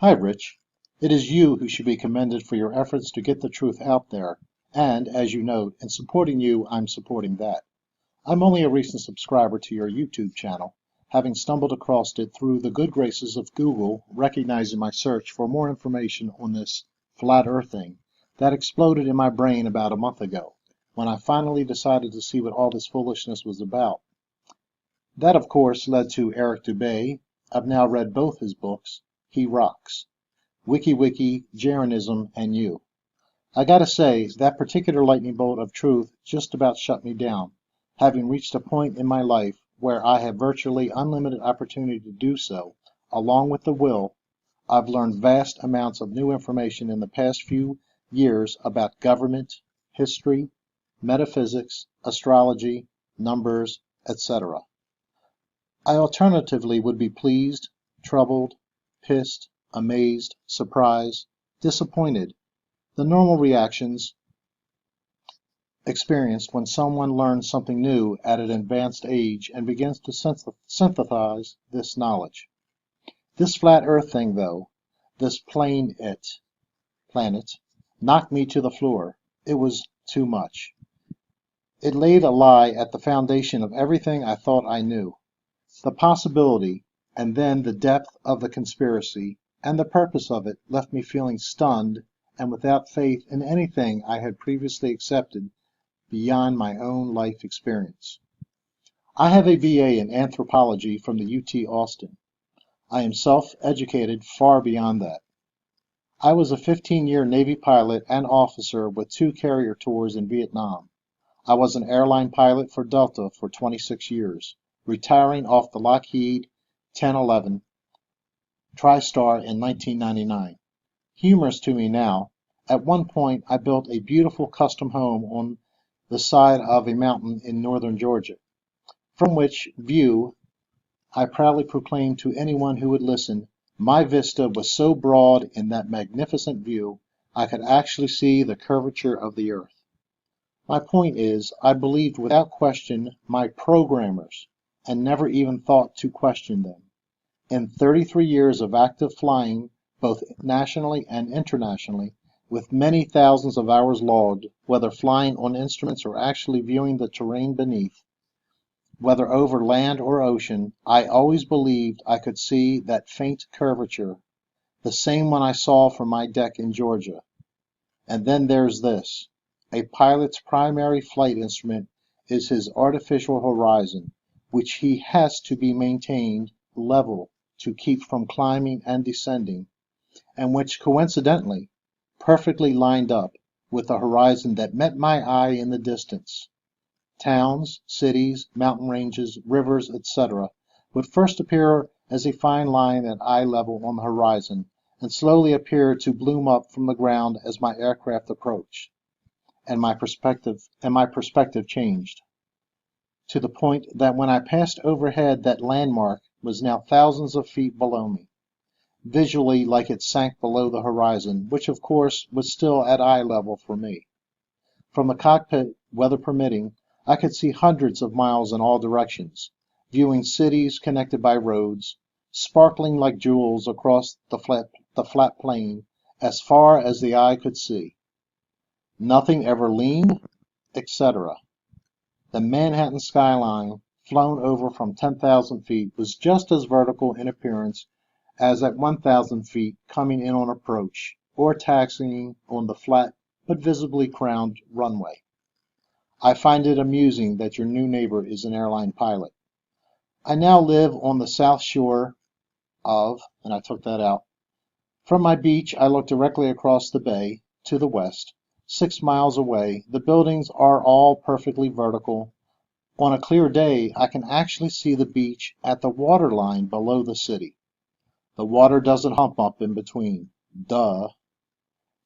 Hi, Rich. It is you who should be commended for your efforts to get the truth out there, and, as you note, in supporting you, I'm supporting that. I'm only a recent subscriber to your YouTube channel, having stumbled across it through the good graces of Google, recognizing my search for more information on this flat earth thing that exploded in my brain about a month ago, when I finally decided to see what all this foolishness was about. That, of course, led to Eric Dubay. I've now read both his books. He rocks. WikiWiki, Jeranism, and you. I gotta say, that particular lightning bolt of truth just about shut me down, having reached a point in my life where I have virtually unlimited opportunity to do so, along with the will. I've learned vast amounts of new information in the past few years about government, history, metaphysics, astrology, numbers, etc. I alternatively would be pleased, troubled, pissed, amazed, surprised, disappointed, the normal reactions experienced when someone learns something new at an advanced age and begins to synthesize this knowledge. This flat earth thing, though, this planet, knocked me to the floor. It was too much. It laid a lie at the foundation of everything I thought I knew. The possibility, and then the depth of the conspiracy, and the purpose of it left me feeling stunned and without faith in anything I had previously accepted beyond my own life experience. I have a BA in anthropology from the UT Austin. I am self-educated far beyond that. I was a 15-year Navy pilot and officer with 2 carrier tours in Vietnam. I was an airline pilot for Delta for 26 years, retiring off the Lockheed 1011 TriStar in 1999. Humorous to me now, at one point I built a beautiful custom home on the side of a mountain in northern Georgia, from which view I proudly proclaimed to anyone who would listen, my vista was so broad in that magnificent view I could actually see the curvature of the earth. My point is, I believed without question my programmers, and never even thought to question them. In 33 years of active flying, both nationally and internationally, with many thousands of hours logged, whether flying on instruments or actually viewing the terrain beneath, whether over land or ocean, I always believed I could see that faint curvature, the same one I saw from my deck in Georgia. And then there's this. A pilot's primary flight instrument is his artificial horizon, which he has to be maintained level to keep from climbing and descending, and which coincidentally perfectly lined up with the horizon that met my eye in the distance. Towns, cities, mountain ranges, rivers, etc., would first appear as a fine line at eye level on the horizon, and slowly appear to bloom up from the ground as my aircraft approached, and my perspective changed, to the point that when I passed overhead that landmark was now thousands of feet below me, visually like it sank below the horizon, which of course was still at eye level for me. From the cockpit, weather permitting, I could see hundreds of miles in all directions, viewing cities connected by roads, sparkling like jewels across the flat plain, as far as the eye could see. Nothing ever leaned, etc. The Manhattan skyline, flown over from 10,000 feet, was just as vertical in appearance as at 1,000 feet coming in on approach, or taxiing on the flat but visibly crowned runway. I find it amusing that your new neighbor is an airline pilot. I now live on the south shore of, and I took that out. From my beach, I look directly across the bay, to the west. 6 miles away, the buildings are all perfectly vertical. On a clear day, I can actually see the beach at the waterline below the city. The water doesn't hump up in between. Duh.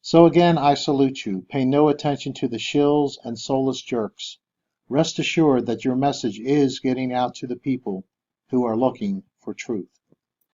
So again, I salute you. Pay no attention to the shills and soulless jerks. Rest assured that your message is getting out to the people who are looking for truth.